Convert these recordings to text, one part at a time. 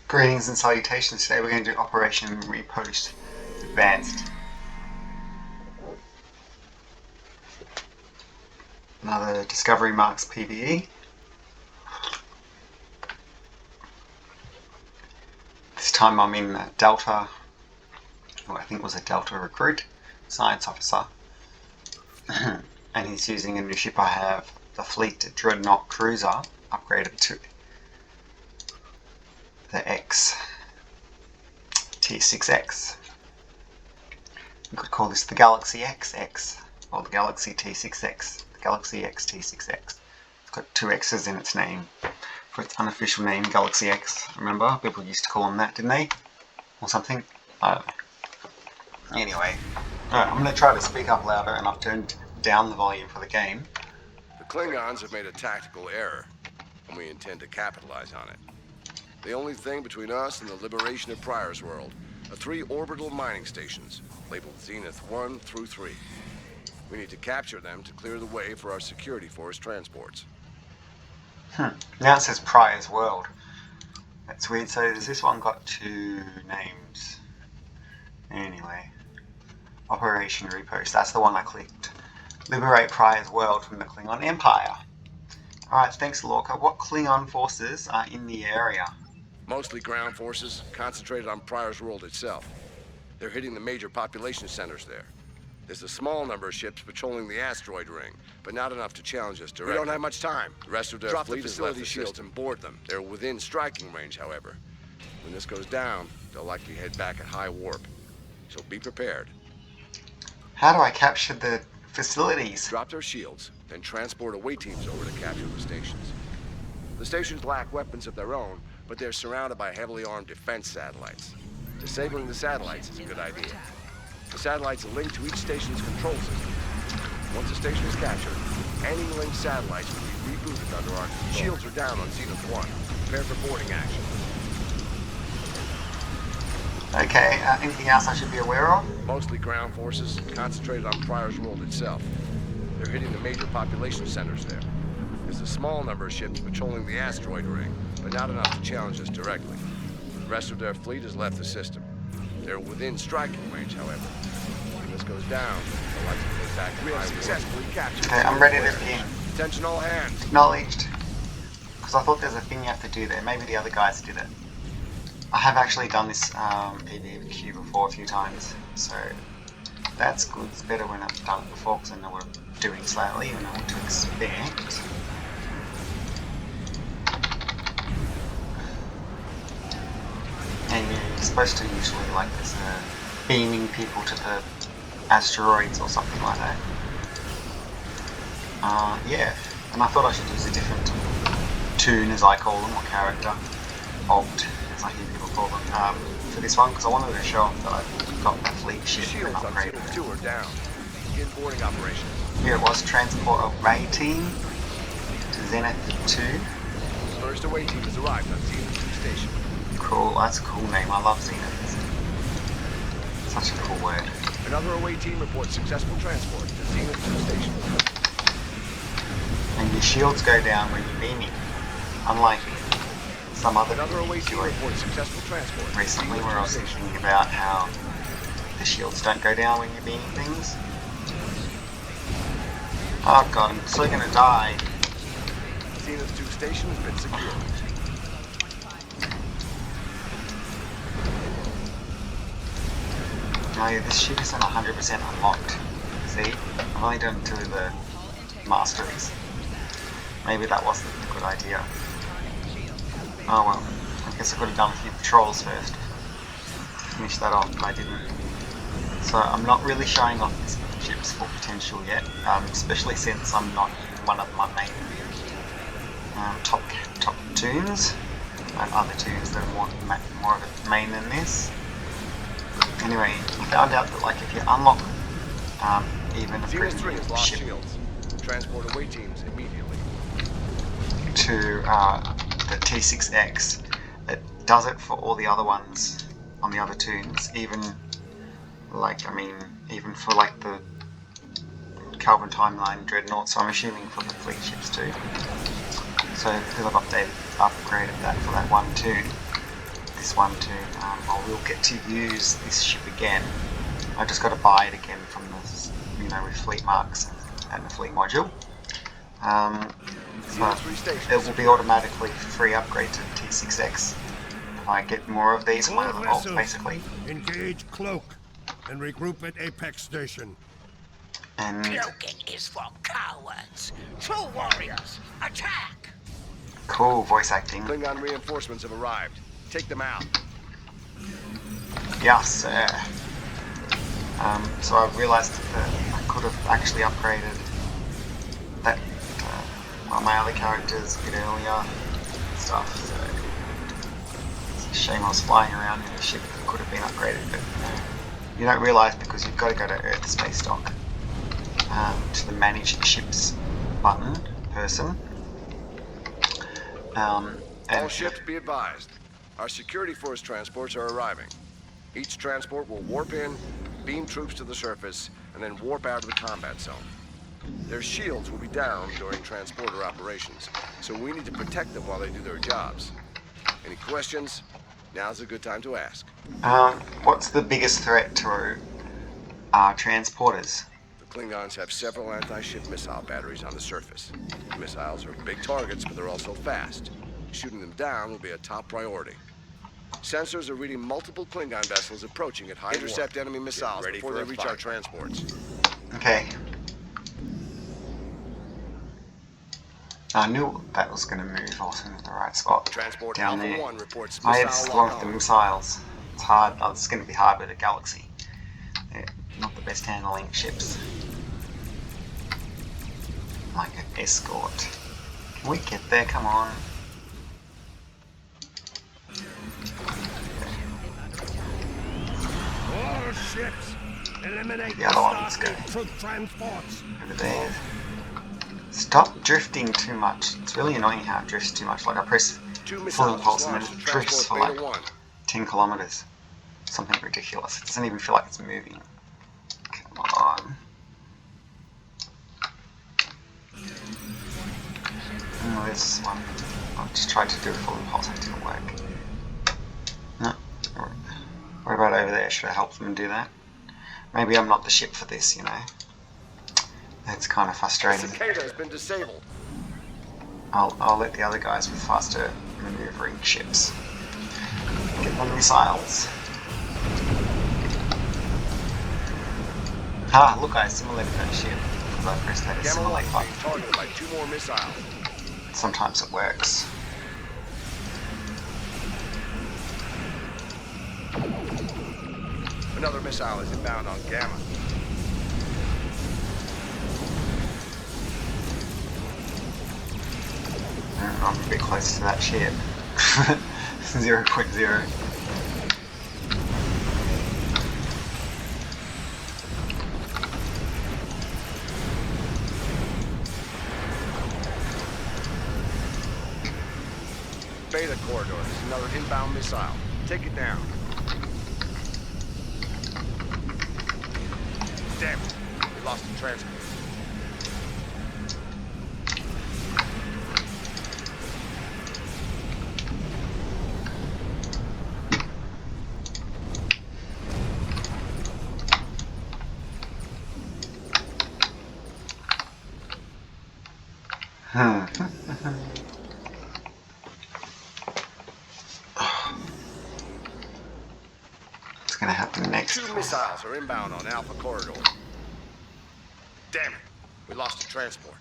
Greetings and salutations. Today we're going to do Operation Riposte Advanced. Another Discovery Marks PvE. This time I'm in Delta, I think it was a Delta recruit, science officer. And he's using a new ship I have, the Fleet Dreadnought Cruiser, upgraded to the T6X. You could call this the Galaxy XX, or the Galaxy T6X, the Galaxy X T6X. It's got two X's in its name, for its unofficial name, Galaxy X. Remember, people used to call them that, didn't they? Or something? I don't know. Anyway, I'm going to try to speak up louder, and I've turned down the volume for the game. The Klingons have made a tactical error, and we intend to capitalize on it. The only thing between us and the liberation of Prior's world are 3 orbital mining stations, labeled Zenith 1 through 3. We need to capture them to clear the way for our security force transports. Now it says Prior's world. That's weird. So does this one got 2 names? Anyway, Operation Riposte. That's the one I clicked. Liberate Prior's world from the Klingon Empire. Alright, thanks Lorca. What Klingon forces are in the area? Mostly ground forces, concentrated on Prior's world itself. They're hitting the major population centers there. There's a small number of ships patrolling the asteroid ring, but not enough to challenge us directly. We don't have much time. The rest of their fleet has left the shields and board them. They're within striking range, however. When this goes down, they'll likely head back at high warp. So be prepared. How do I capture the facilities? Drop their shields, then transport away teams over to capture the stations. The stations lack weapons of their own, but they're surrounded by heavily armed defense satellites. Disabling the satellites is a good idea. The satellites are linked to each station's control system. Once a station is captured, any linked satellites will be rebooted under our control. Shields are down on Zenith 1. Prepare for boarding action. Okay, anything else I should be aware of? Mostly ground forces, concentrated on Prior's world itself. They're hitting the major population centers there. There's a small number of ships patrolling the asteroid ring, but not enough to challenge us directly. The rest of their fleet has left the system. They're within striking range, however. When this goes down, they'll likely head back to high warp. Successfully captured. Okay, I'm ready to begin. Attention all hands. Acknowledged. Because I thought there's a thing you have to do there. Maybe the other guys did it. I have actually done this PvE before a few times, so that's good. It's better when I've done it before because I know what I'm doing slightly and I know what to expect. And you're supposed to usually like this beaming people to the asteroids or something like that. Yeah, and I thought I should use a different tune, as I call them, or character, alt, as I hear people call them, for this one, because I wanted to show off that I've got the fleet ship and upgraded it. 2 are down. Begin boarding operations. Here it was, transport away team to Zenith 2. First away team has arrived on Zenith 2 station. Cool, that's a cool name. I love Zenith. Such a cool word. Another away team reports successful transport to Zenith 2 station. And your shields go down when you're beaming, unlike some other Another away team reports successful transport recently, where I was thinking about how the shields don't go down when you're beaming things. Oh god, I'm so gonna die. Zenith 2 station has been secured. No, this ship isn't 100% unlocked. See? I've only done 2 of the masteries. Maybe that wasn't a good idea. Oh well, I guess I could have done a few patrols first. Finish that off, but I didn't. So I'm not really showing off this ship's full potential yet, especially since I'm not one of my main top tunes. I have other tunes that are more of a main than this. Anyway, I found out that like if you unlock even a Zenith 3 has lost ship shields. Transport away teams immediately. to the T6X, it does it for all the other ones on the other tunes, even like, I mean, even for like the Calvin Timeline Dreadnought, so I'm assuming for the fleet ships too. So because I've upgraded that for that one tune, this one too. I will get to use this ship again. I just got to buy it again from this, with fleet marks and the fleet module. So it will be automatically free upgrade to T6X if I get more of these on my other vaults, basically. Engage Cloak and regroup at Apex Station. And Cloaking is for cowards. True warriors, attack! cool voice acting. Klingon reinforcements have arrived. Take them out. Yes, sir. So I realised that I could have actually upgraded that one of my other characters a bit earlier and stuff. So it's a shame I was flying around in a ship that could have been upgraded, but you don't realise because you've got to go to Earth Space Dock to the Manage Ships button person. All ships be advised. Our security force transports are arriving. Each transport will warp in, beam troops to the surface, and then warp out of the combat zone. Their shields will be down during transporter operations, so we need to protect them while they do their jobs. Any questions? Now's a good time to ask. What's the biggest threat to our transporters? The Klingons have several anti-ship missile batteries on the surface. Missiles are big targets, but they're also fast. Shooting them down will be a top priority. Sensors are reading multiple Klingon vessels approaching at high warp. Intercept enemy missiles before they reach our transports. Okay. I knew that was going to move. I wasn't in the right spot. Transport down Alpha there. 1 reports I had missile slumped lock the on. missiles. It's hard. Oh, it's going to be hard with a Galaxy. They're not the best handling ships. Like an escort. Can we get there? Come on. All ships, eliminate The other one's Starfleet good. troop transports. Over there. Stop drifting too much. It's really annoying how it drifts too much. Like I press Two full missiles impulse and then launched it to drifts for transport like Beta 1. 10 kilometers. Something ridiculous. It doesn't even feel like it's moving. Come on. Oh, this one. I just tried to do a full impulse, it didn't work. No. What about over there? Should I help them do that? Maybe I'm not the ship for this, It's kind of frustrating. Cicada has been disabled. I'll let the other guys with faster maneuvering ships get the missiles. Ah, look, I assimilated that ship because I pressed that Gamma 1 assimilate is button. being targeted by 2 more missiles. Sometimes it works. Another missile is inbound on Gamma. I'm a bit close to that ship. 0.0. Beta corridor. There's another inbound missile. Take it down. Damn it. We lost the transport. What's gonna happen next? 2 missiles are inbound on Alpha corridor. Damn it. We lost the transport.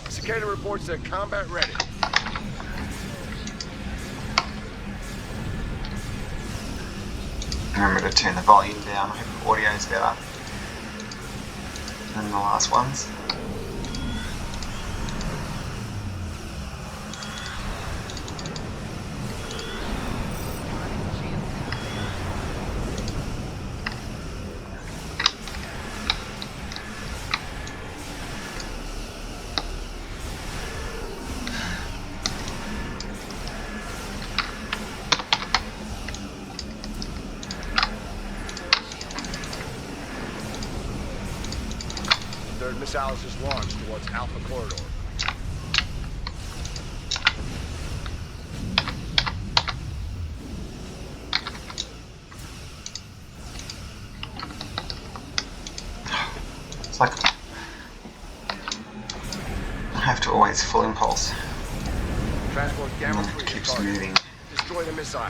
Cicada reports they're combat ready. Remember to turn the volume down. I hope the audio is better than the last ones. Third missile is just launched towards Alpha corridor. always full impulse. Transport Gamma 3 Keeps is targeted. moving. Destroy the missile.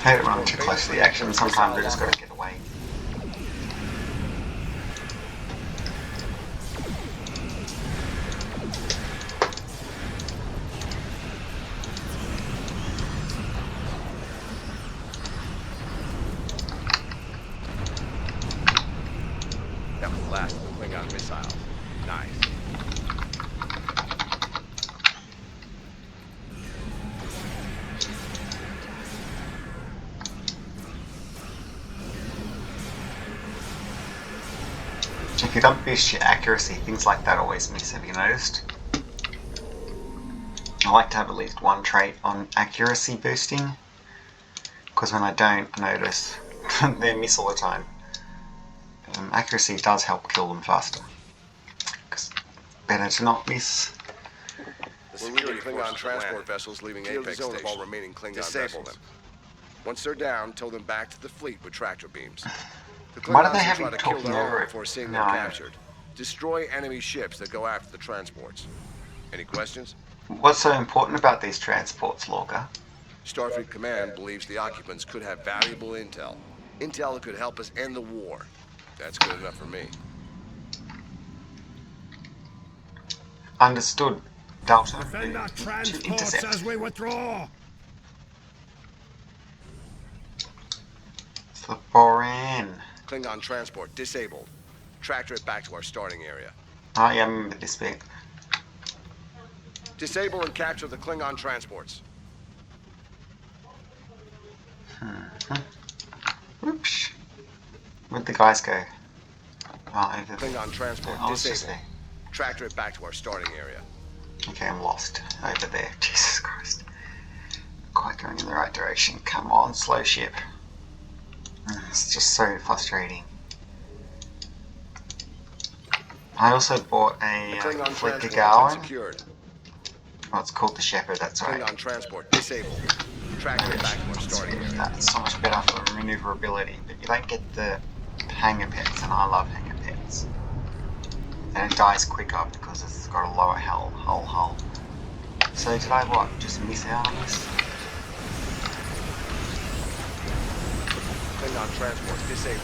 Hate it running too close to the action. Sometimes I just gotta get away. That was the last of the Klingon missiles. Nice. If you don't boost your accuracy, things like that always miss. Have you noticed? I like to have at least one trait on accuracy boosting, because when I don't, I notice they miss all the time. Accuracy does help kill them faster. Because better to not miss. The security Klingon transport vessels leaving Apex Station. All remaining Klingon Disable them. Once they're down, tow them back to the fleet with tractor beams. The Why do Klingons they will have try you to kill talking their over own it? before seeing No, them I- captured. Destroy enemy ships that go after the transports. Any questions? What's so important about these transports, Lorca? Starfleet Command believes the occupants could have valuable intel. Intel that could help us end the war. That's good enough for me. Understood, Delta. Defend our To transports intercept. as we withdraw. For Boran. Klingon transport disabled. Tractor it back to our starting area. Oh yeah, I remember this bit. Disable and capture the Klingon transports. Oops. Where'd the guys go? Oh, over there. Klingon transport I was just disabled. Tractor it back to our starting area. there. Okay, I'm lost. Over there. Jesus Christ. Quite going in the right direction. Come on, slow ship. It's just so frustrating. I also bought a Klingon Flicker transport has Gowan. been secured. Oh, it's called the Shepherd, that's right. Klingon transport disabled. Tractor it back to our starting area. That's so much better for maneuverability, but you don't get the hanger pets, and I love hanger pets. And it dies quicker because it's got a lower hull. So did I what? Just miss out on this? Klingon transport disabled.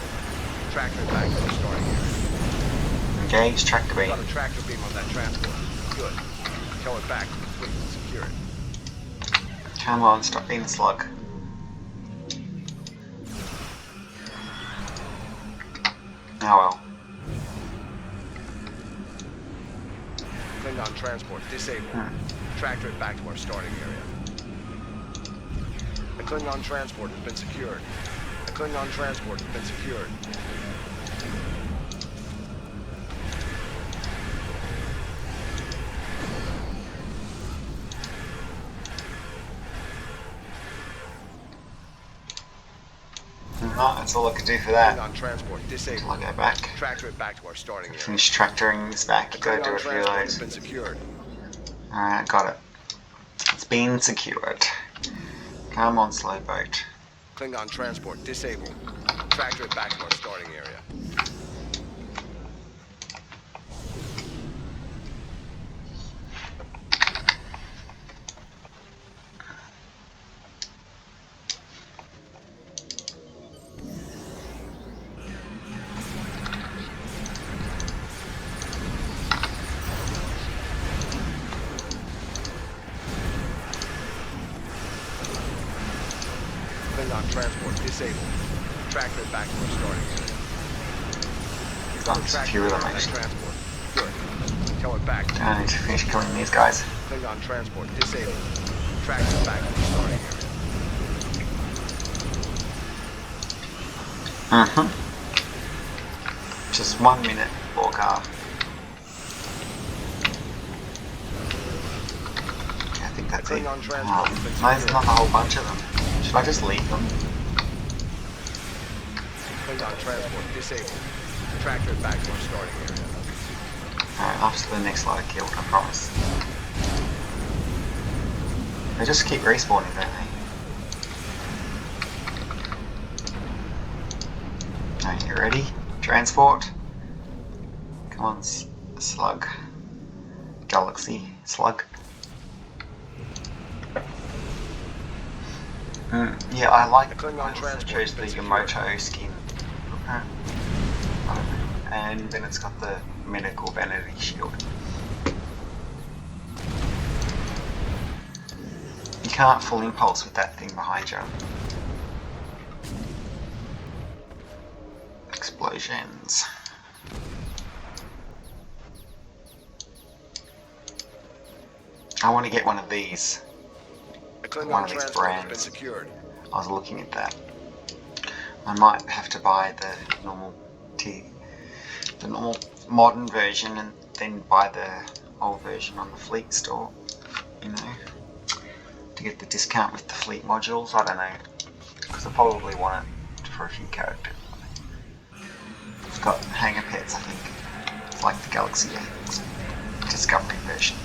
Tractor it back to our starting area. Engage tractor beam. Got a tractor beam on that transport. Good. Tow it back to the fleet and secure it. Come on, stop being a slug. Oh well. Klingon transport disabled. Tractor it back to our starting area. The Klingon transport has been secured. The Klingon transport has been secured. No, that's all I could do for that. Klingon transport I'll disabled. go back. Tractor it back to our starting area. Finish tractoring this back. The Gotta do Klingon a few of transport has those. been secured. Alright, got it. It's been secured. Come on, slow boat. Klingon transport disabled. Tractor it back to our starting area. Klingon transport disabled. Tractor it back to our starting area. Got to secure them on that actually. transport. Good. Tow it back. I need to finish killing these guys. Klingon transport disabled. Tractor it back to our starting area. Just 1 minute, Lorca. I think that's it. Klingon transport has been There's secured. not a whole bunch of them. Should I just leave them? Klingon transport disabled. Tractor it back to our starting area. Alright, after the next lot of killed, I promise. They just keep respawning, don't they? Alright, you ready? Transport. Come on, slug. Galaxy, slug. Yeah, I like The Klingon I also transport chose the has been Yamoto skin. And then it's got the medical vanity shield. You can't full impulse with that thing behind you. Explosions. I want to get one of these. The One Klingon of these transport has been brands. secured. I was looking at that. I might have to buy the normal modern version and then buy the old version on the fleet store, you know, to get the discount with the fleet modules. I don't know, because I probably want it for a few characters. It's got hanger pets, I think. It's like the Galaxy X Discovery version.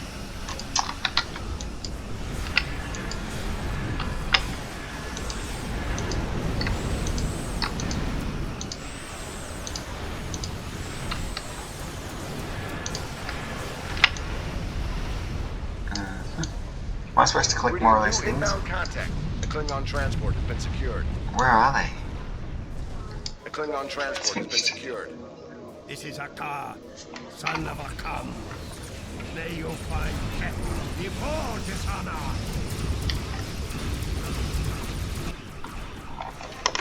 Am I supposed to collect more of those things? Inbound contact. The Klingon transport has been secured. Where are they? The Klingon transport has been Finished. secured. This is Akar, son of Akam. May you find death before dishonor.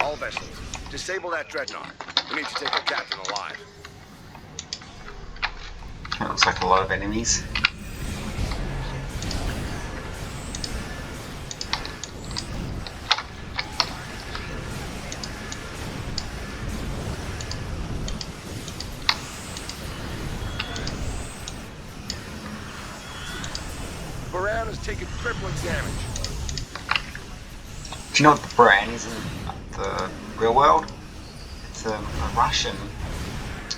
All vessels, disable that dreadnought. We need to take our captain alive. That looks like a lot of enemies. Baran has taken crippling damage. Do you know what the brand is in the real world? It's a Russian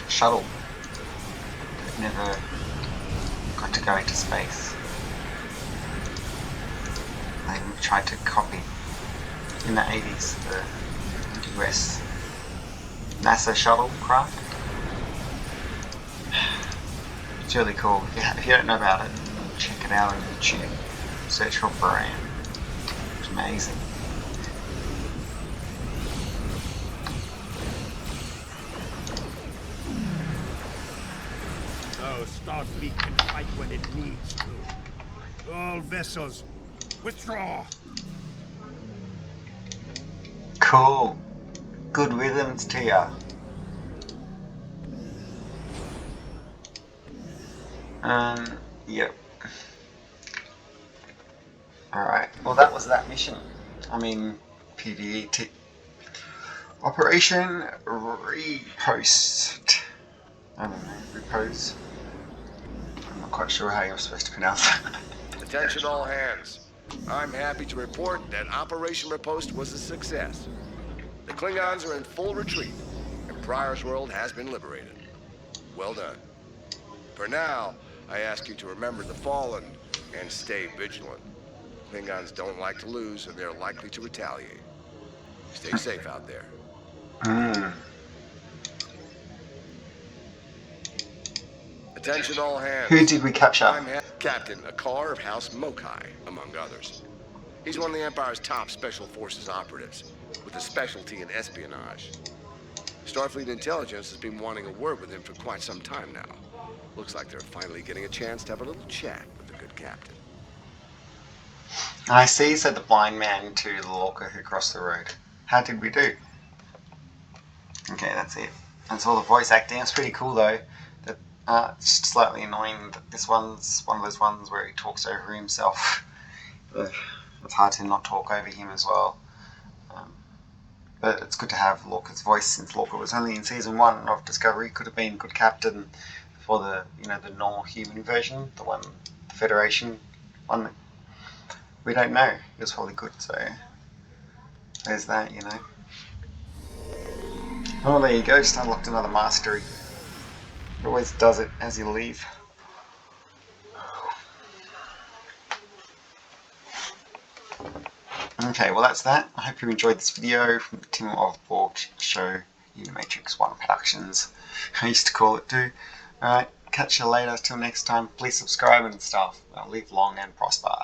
shuttle that never got to go into space. They tried to copy in the 80s the US NASA shuttle craft. It's really cool. If you don't know about it, check it out on YouTube. Search for brand. It's amazing. So Starfleet can fight when it needs to. All vessels, withdraw. Cool. Good rhythms to ya. Yep. Alright, well that was that mission. I mean, PvE Operation Riposte. I don't know, Repose. I'm not quite sure how you're supposed to pronounce that. Attention all hands. I'm happy to report that Operation Riposte was a success. The Klingons are in full retreat, and Pryor's world has been liberated. Well done. For now, I ask you to remember the fallen and stay vigilant. Klingons don't like to lose, and they're likely to retaliate. Stay safe out there. Attention all hands. Who did we capture? I'm Captain Akar of House Mokai, among others. He's one of the Empire's top Special Forces operatives, with a specialty in espionage. Starfleet Intelligence has been wanting a word with him for quite some time now. Looks like they're finally getting a chance to have a little chat with the good captain. I see, said the blind man to the lorca who crossed the road. How did we do? Okay, that's it. That's all the voice acting. It's pretty cool though. It's slightly annoying that this one's one of those ones where he talks over himself. It's hard to not talk over him as well. But it's good to have Lorca's voice, since Lorca was only in season 1 of Discovery. Could have been good captain for the the normal human version, the Federation one. We don't know. It was probably good, so there's that, Oh, there you go, just unlocked another mastery. It always does it as you leave. Okay, well that's that. I hope you enjoyed this video from the Tim of Borg show Unimatrix 1 Productions. I used to call it too. Alright, catch you later. Till next time, please subscribe and stuff. Live long and prosper.